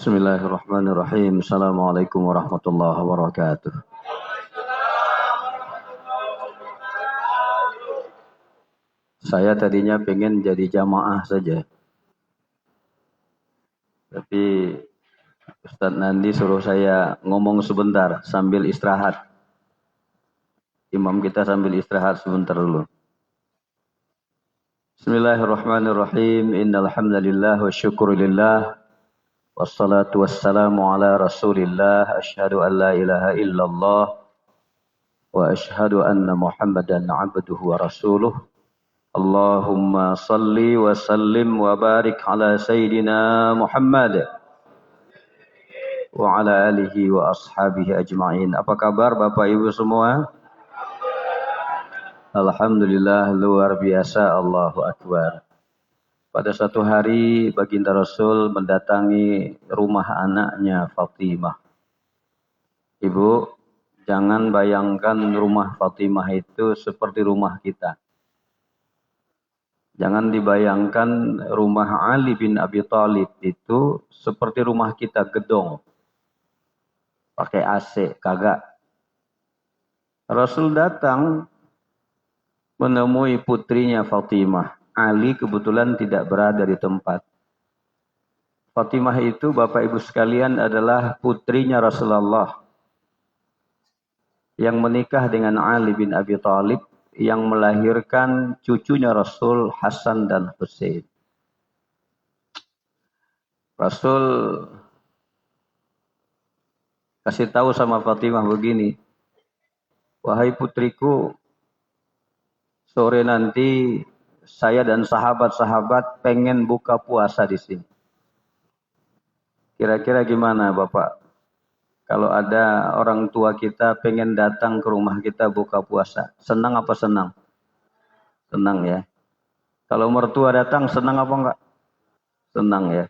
Bismillahirrahmanirrahim. Assalamualaikum warahmatullahi wabarakatuh. Saya tadinya pengen jadi jamaah saja. Tapi Ustadz Nandi suruh saya ngomong sebentar sambil istirahat. Imam kita sambil istirahat sebentar dulu. Bismillahirrahmanirrahim. Innal hamdalillah wa syukurillah. Wassalatu wassalamu ala Rasulillah. Asyhadu an la ilaha illallah wa asyhadu anna Muhammadan abduhu wa rasuluh. Allahumma salli wa sallim wa barik ala Sayyidina Muhammad wa ala alihi wa ashabihi ajma'in. Apa kabar Bapak Ibu semua? Alhamdulillah, luar biasa, Allahu Akbar. Pada suatu hari Baginda Rasul mendatangi rumah anaknya Fatimah. Ibu, jangan bayangkan rumah Fatimah itu seperti rumah kita. Jangan dibayangkan rumah Ali bin Abi Thalib itu seperti rumah kita, gedong. Pakai AC, kagak. Rasul datang menemui putrinya Fatimah. Ali kebetulan tidak berada di tempat. Fatimah itu, Bapak Ibu sekalian, adalah putrinya Rasulullah yang menikah dengan Ali bin Abi Thalib, yang melahirkan cucunya Rasul Hasan dan Hussein. Rasul kasih tahu sama Fatimah begini, wahai putriku, sore nanti saya dan sahabat-sahabat pengen buka puasa di sini. Kira-kira gimana Bapak? Kalau ada orang tua kita pengen datang ke rumah kita buka puasa, senang apa senang? Senang ya. Kalau mertua datang, senang apa enggak? Senang ya.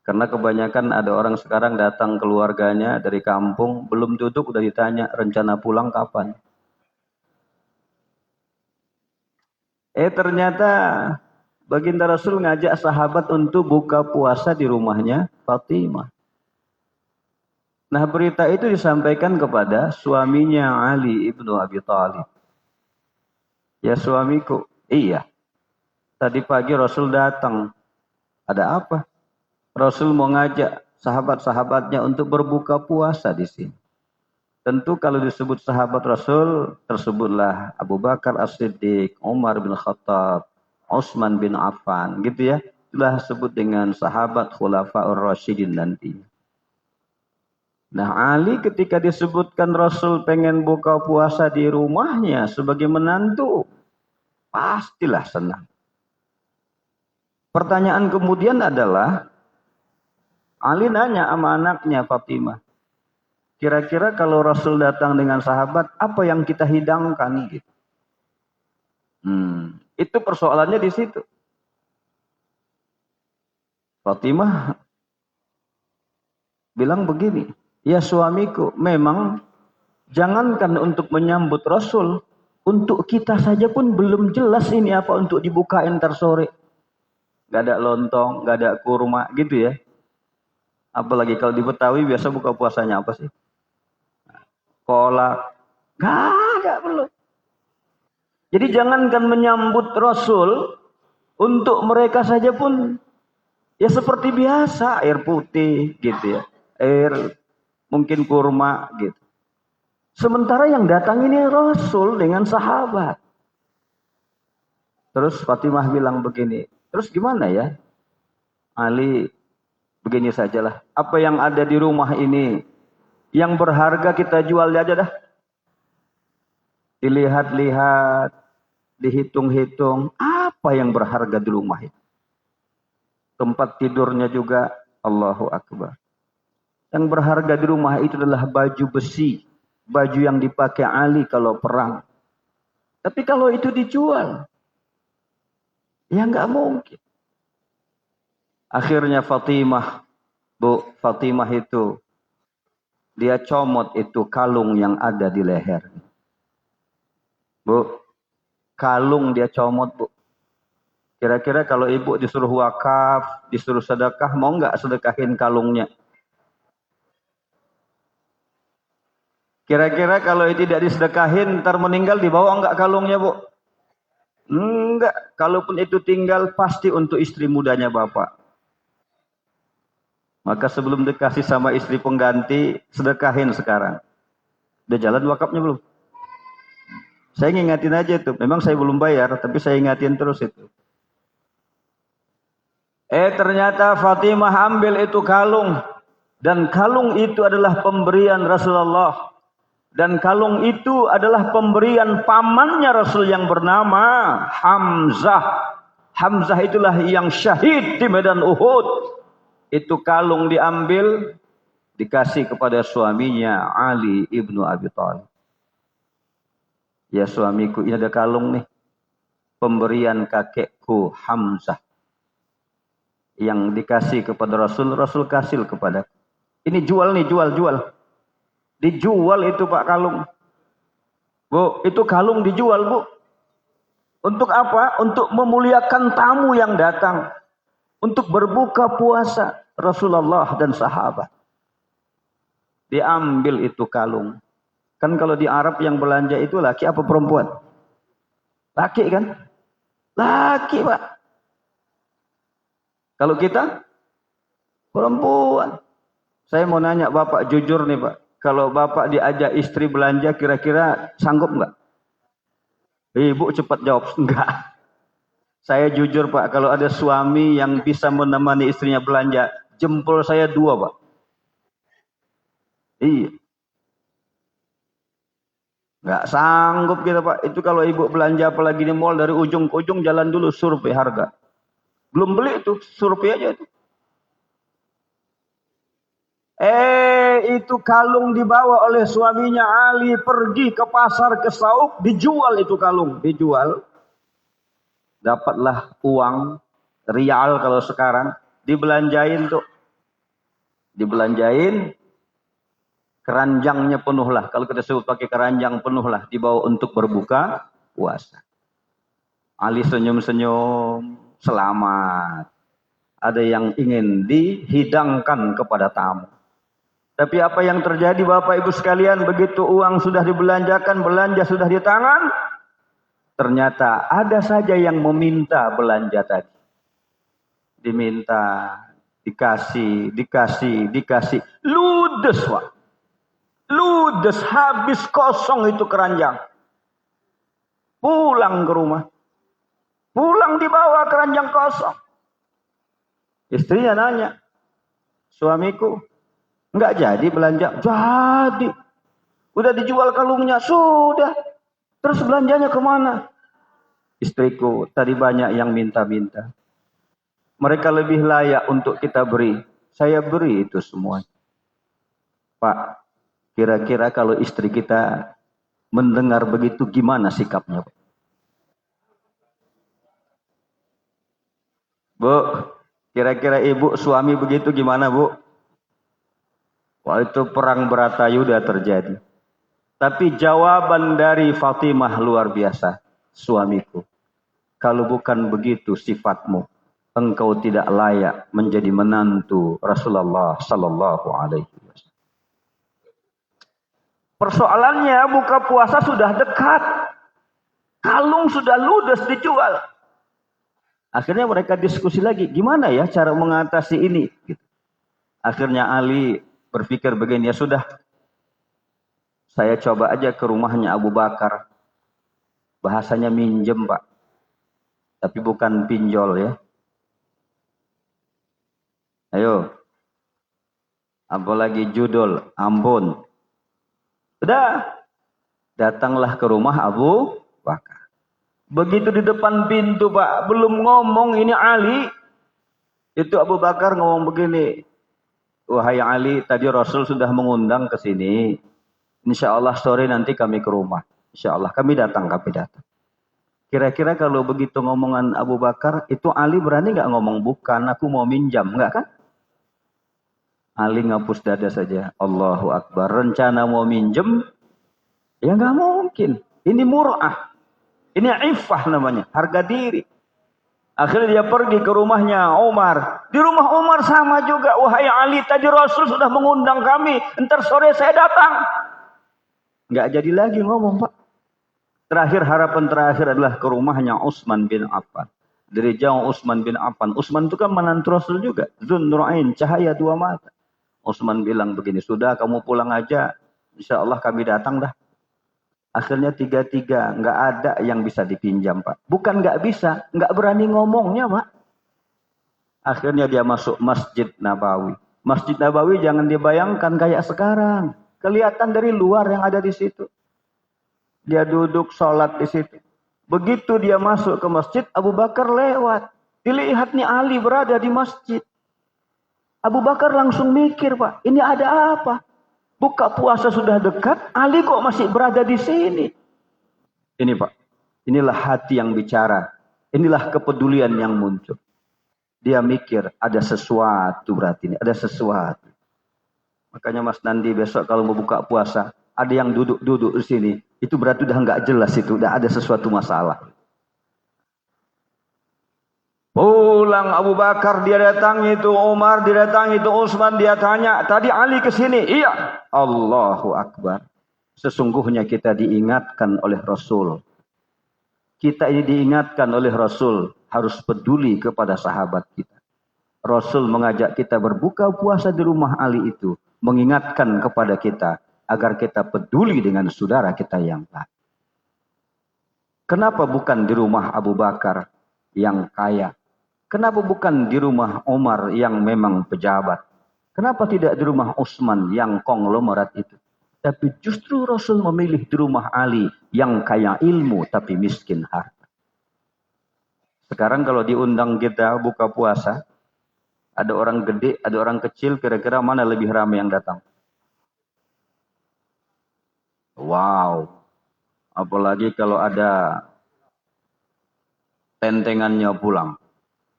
Karena kebanyakan ada orang sekarang datang keluarganya dari kampung, belum duduk udah ditanya rencana pulang kapan. Ternyata Baginda Rasul ngajak sahabat untuk buka puasa di rumahnya Fatimah. Nah, berita itu disampaikan kepada suaminya Ali ibnu Abi Thalib. Ya suamiku, iya. Tadi pagi Rasul datang. Ada apa? Rasul mau ngajak sahabat-sahabatnya untuk berbuka puasa di sini. Tentu kalau disebut sahabat Rasul, tersebutlah Abu Bakar As-Siddiq, Umar bin Khattab, Utsman bin Affan, gitu ya. Itulah sebut dengan sahabat Khulafaur Rasyidin nanti. Nah, Ali ketika disebutkan Rasul pengen buka puasa di rumahnya sebagai menantu, pastilah senang. Pertanyaan kemudian adalah, Ali nanya sama anaknya Fatimah, kira-kira kalau Rasul datang dengan sahabat, apa yang kita hidangkan? Gitu. Itu persoalannya di situ. Fatimah bilang begini, ya suamiku, memang jangankan untuk menyambut Rasul, untuk kita saja pun belum jelas ini apa untuk dibukain ntar sore. Gak ada lontong, gak ada kurma gitu ya. Apalagi kalau di Betawi biasa buka puasanya apa sih? Kolak. Gak ada belum. Jadi jangankan menyambut Rasul, untuk mereka saja pun ya seperti biasa, air putih gitu ya. Air mungkin kurma gitu. Sementara yang datang ini Rasul dengan sahabat. Terus Fatimah bilang begini, terus gimana ya? Ali, begini sajalah. Apa yang ada di rumah ini, yang berharga kita jual aja dah. Dilihat-lihat, dihitung-hitung, apa yang berharga di rumah itu. Tempat tidurnya juga, Allahu Akbar. Yang berharga di rumah itu adalah baju besi. Baju yang dipakai Ali kalau perang. Tapi kalau itu dijual, ya nggak mungkin. Akhirnya Fatimah itu, dia comot itu kalung yang ada di leher. Bu, kalung dia comot bu. Kira-kira kalau ibu disuruh wakaf, disuruh sedekah, mau nggak sedekahin kalungnya? Kira-kira kalau tidak disedekahin, ntar meninggal dibawa enggak kalungnya, Bu? Enggak. Kalaupun itu tinggal, pasti untuk istri mudanya Bapak. Maka sebelum dikasih sama istri pengganti, sedekahin sekarang. Udah jalan wakafnya belum? Saya ngingatin aja itu. Memang saya belum bayar, tapi saya ingatin terus itu. Ternyata Fatimah ambil itu kalung. Dan kalung itu adalah pemberian Rasulullah. Dan kalung itu adalah pemberian pamannya Rasul yang bernama Hamzah. Hamzah itulah yang syahid di medan Uhud. Itu kalung diambil, dikasih kepada suaminya Ali ibnu Abi Thalib. Ya suamiku, ini ada kalung nih. Pemberian kakekku Hamzah. Yang dikasih kepada Rasul, Rasul kasih kepada. Ini jual nih, jual. Dijual itu Pak kalung. Bu, itu kalung dijual, Bu. Untuk apa? Untuk memuliakan tamu yang datang. Untuk berbuka puasa Rasulullah dan sahabat. Diambil itu kalung. Kan kalau di Arab yang belanja itu laki apa perempuan? Laki kan? Laki, Pak. Kalau kita? Perempuan. Saya mau nanya Bapak jujur nih Pak. Kalau Bapak diajak istri belanja kira-kira sanggup nggak? Ibu cepat jawab, enggak. Saya jujur Pak, kalau ada suami yang bisa menemani istrinya belanja, jempol saya 2 Pak. Iya. Nggak sanggup kita Pak. Itu kalau ibu belanja apalagi di mall dari ujung ke ujung jalan dulu survei harga. Belum beli itu, survei aja itu. Itu kalung dibawa oleh suaminya Ali pergi ke pasar ke Sauk, dijual itu kalung, dijual. Dapatlah uang rial kalau sekarang, dibelanjain tuh. Dibelanjain, keranjangnya penuh lah. Kalau kita sebut pakai keranjang penuh lah, dibawa untuk berbuka puasa. Ali senyum-senyum, selamat. Ada yang ingin dihidangkan kepada tamu. Tapi apa yang terjadi Bapak Ibu sekalian, begitu uang sudah dibelanjakan, belanja sudah di tangan, ternyata ada saja yang meminta belanja tadi. Diminta, dikasih. Ludes Pak. Ludes, habis kosong itu keranjang. Pulang ke rumah. Pulang dibawa keranjang kosong. Istrinya nanya, suamiku, enggak jadi belanja? Jadi. Udah dijual kalungnya? Sudah. Terus belanjanya kemana? Istriku, tadi banyak yang minta-minta. Mereka lebih layak untuk kita beri. Saya beri itu semua. Pak, kira-kira kalau istri kita mendengar begitu gimana sikapnya? Bu, kira-kira ibu suami begitu gimana Bu? Wah itu perang Bratayuda terjadi. Tapi jawaban dari Fatimah luar biasa. Suamiku, kalau bukan begitu sifatmu, engkau tidak layak menjadi menantu Rasulullah Sallallahu Alaihi Wasallam. Persoalannya buka puasa sudah dekat. Kalung sudah ludes dijual. Akhirnya mereka diskusi lagi, gimana ya cara mengatasi ini? Gitu. Akhirnya Ali berpikir begini, ya sudah, saya coba aja ke rumahnya Abu Bakar. Bahasanya minjem Pak, tapi bukan pinjol ya. Ayo, apalagi judul, ampun. Sudah, datanglah ke rumah Abu Bakar. Begitu di depan pintu Pak, belum ngomong ini Ali. Itu Abu Bakar ngomong begini, wahai Ali, tadi Rasul sudah mengundang ke sini. Insya Allah sore nanti kami ke rumah. Insya Allah kami datang. Kira-kira kalau begitu ngomongan Abu Bakar, itu Ali berani nggak ngomong bukan, aku mau minjam, nggak kan? Ali ngapus dada saja. Allahu Akbar. Rencana mau minjem, ya nggak mungkin. Ini mur'ah. Ini iffah namanya, harga diri. Akhirnya dia pergi ke rumahnya Umar. Di rumah Umar sama juga. Wahai Ali, tadi Rasul sudah mengundang kami. Ntar sore saya datang. Nggak jadi lagi ngomong, Pak. Terakhir, harapan terakhir adalah ke rumahnya Utsman bin Affan. Dari jauh Utsman bin Affan. Utsman itu kan menantu Rasul juga. Dzun Nurain, cahaya dua mata. Utsman bilang begini, sudah kamu pulang aja. Insya Allah kami datang dah. Akhirnya tiga-tiga, nggak ada yang bisa dipinjam, Pak. Bukan nggak bisa, nggak berani ngomongnya, Pak. Akhirnya dia masuk Masjid Nabawi. Masjid Nabawi jangan dibayangkan kayak sekarang. Kelihatan dari luar yang ada di situ. Dia duduk sholat di situ. Begitu dia masuk ke masjid, Abu Bakar lewat. Dilihat nih Ali berada di masjid. Abu Bakar langsung mikir, Pak, ini ada apa? Buka puasa sudah dekat, Ali kok masih berada di sini? Ini, Pak, inilah hati yang bicara. Inilah kepedulian yang muncul. Dia mikir, ada sesuatu berarti ini, ada sesuatu. Makanya Mas Nandi besok kalau mau buka puasa, ada yang duduk-duduk di sini, itu berarti udah nggak jelas itu, udah ada sesuatu masalah. Pulang Abu Bakar, dia datang itu Umar, dia datang itu Utsman, dia tanya, tadi Ali ke sini? Iya. Allahu Akbar. Sesungguhnya kita diingatkan oleh Rasul. Kita ini diingatkan oleh Rasul harus peduli kepada sahabat kita. Rasul mengajak kita berbuka puasa di rumah Ali itu, mengingatkan kepada kita agar kita peduli dengan saudara kita yang lain. Kenapa bukan di rumah Abu Bakar yang kaya? Kenapa bukan di rumah Umar yang memang pejabat? Kenapa tidak di rumah Utsman yang konglomerat itu? Tapi justru Rasul memilih di rumah Ali yang kaya ilmu tapi miskin harta. Sekarang kalau diundang kita buka puasa, ada orang gede, ada orang kecil, kira-kira mana lebih ramai yang datang? Wow. Apalagi kalau ada tentengannya pulang.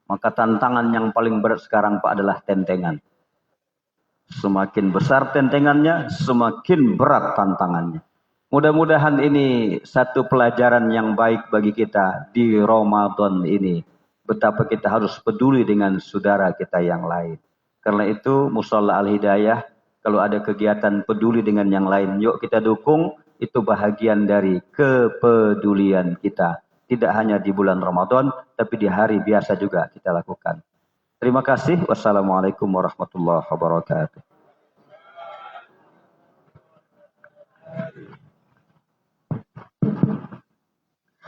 Maka tantangan yang paling berat sekarang, Pak, adalah tentengan. Semakin besar tentengannya, semakin berat tantangannya. Mudah-mudahan ini satu pelajaran yang baik bagi kita di Ramadan ini. Betapa kita harus peduli dengan saudara kita yang lain. Karena itu, Musholla Al-Hidayah, kalau ada kegiatan peduli dengan yang lain, yuk kita dukung, itu bahagian dari kepedulian kita. Tidak hanya di bulan Ramadan, tapi di hari biasa juga kita lakukan. Terima kasih. Wassalamualaikum warahmatullahi wabarakatuh.